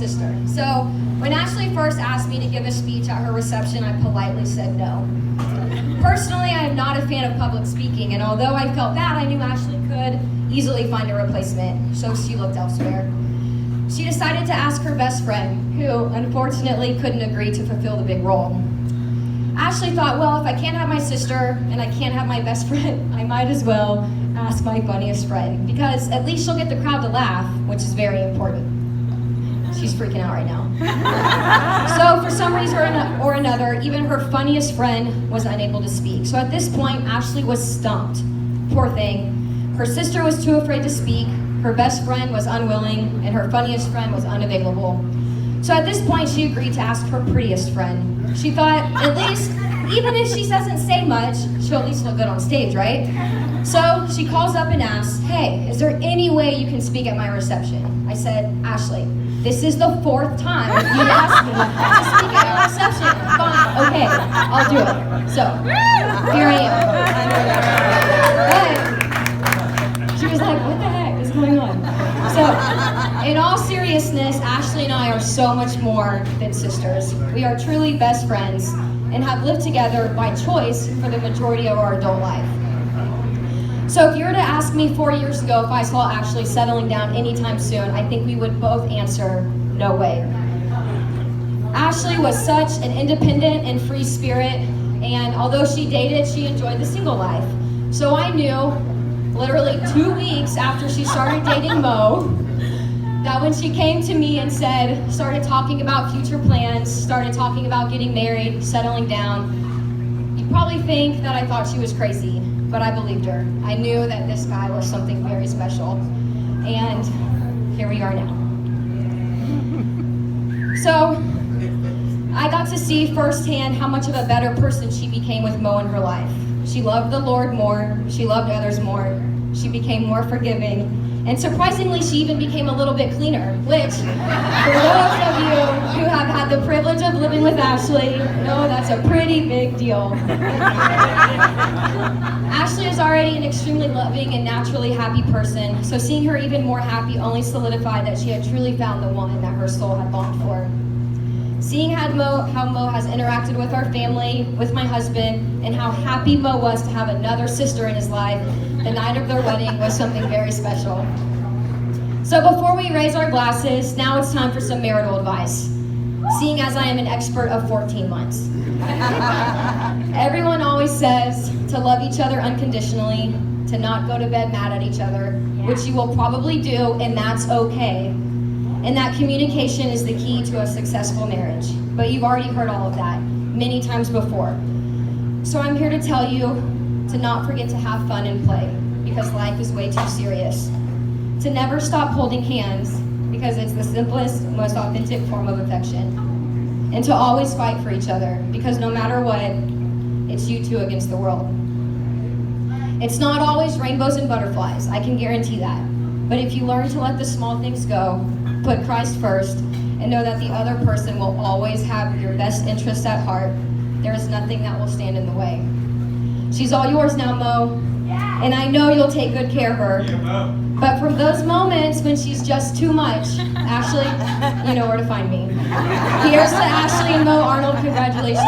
sister. So when Ashley first asked me to give a speech at her reception, I politely said no. Personally, I am not a fan of public speaking, and although I felt that, I knew Ashley could easily find a replacement, so she looked elsewhere. She decided to ask her best friend, who unfortunately couldn't agree to fulfill the big role. Ashley thought, well, if I can't have my sister and I can't have my best friend, I might as well ask my funniest friend, because at least she'll get the crowd to laugh, which is very important. She's freaking out right now. So for some reason or another, even her funniest friend was unable to speak. So at this point, Ashley was stumped. Poor thing. Her sister was too afraid to speak, her best friend was unwilling, and her funniest friend was unavailable. So at this point, she agreed to ask her prettiest friend. She thought, at least, even if she doesn't say much, she'll at least look good on stage, right? So she calls up and asks, hey, is there any way you can speak at my reception? I said, Ashley, this is the 4th time you've asked me to speak at your reception. Fine, okay, I'll do it. So, here I am. But she was like, what the heck is going on? So, in all seriousness, Ashley and I are so much more than sisters. We are truly best friends and have lived together by choice for the majority of our adult life. So if you were to ask me 4 years ago if I saw Ashley settling down anytime soon, I think we would both answer, no way. Ashley was such an independent and free spirit, and although she dated, she enjoyed the single life. So I knew, literally 2 weeks after she started dating Mo, that when she came to me and started talking about future plans, started talking about getting married, settling down, you'd probably think that I thought she was crazy. But I believed her. I knew that this guy was something very special. And here we are now. So, I got to see firsthand how much of a better person she became with Mo in her life. She loved the Lord more, she loved others more, she became more forgiving, and surprisingly, she even became a little bit cleaner, which, for those of you who have had the privilege of living with Ashley, know that's a pretty big deal. Ashley is already an extremely loving and naturally happy person, so seeing her even more happy only solidified that she had truly found the one that her soul had longed for. Seeing how Mo has interacted with our family, with my husband, and how happy Mo was to have another sister in his life, the night of their wedding was something very special. So before we raise our glasses, now it's time for some marital advice, seeing as I am an expert of 14 months. Everyone always says to love each other unconditionally, to not go to bed mad at each other, which you will probably do, and that's okay. And that communication is the key to a successful marriage. But you've already heard all of that many times before. So I'm here to tell you to not forget to have fun and play, because life is way too serious. To never stop holding hands, because it's the simplest, most authentic form of affection. And to always fight for each other, because no matter what, it's you two against the world. It's not always rainbows and butterflies, I can guarantee that. But if you learn to let the small things go, put Christ first, and know that the other person will always have your best interest at heart, there is nothing that will stand in the way. She's all yours now, Mo, and I know you'll take good care of her. But for those moments when she's just too much, Ashley, you know where to find me. Here's to Ashley and Mo Arnold. Congratulations.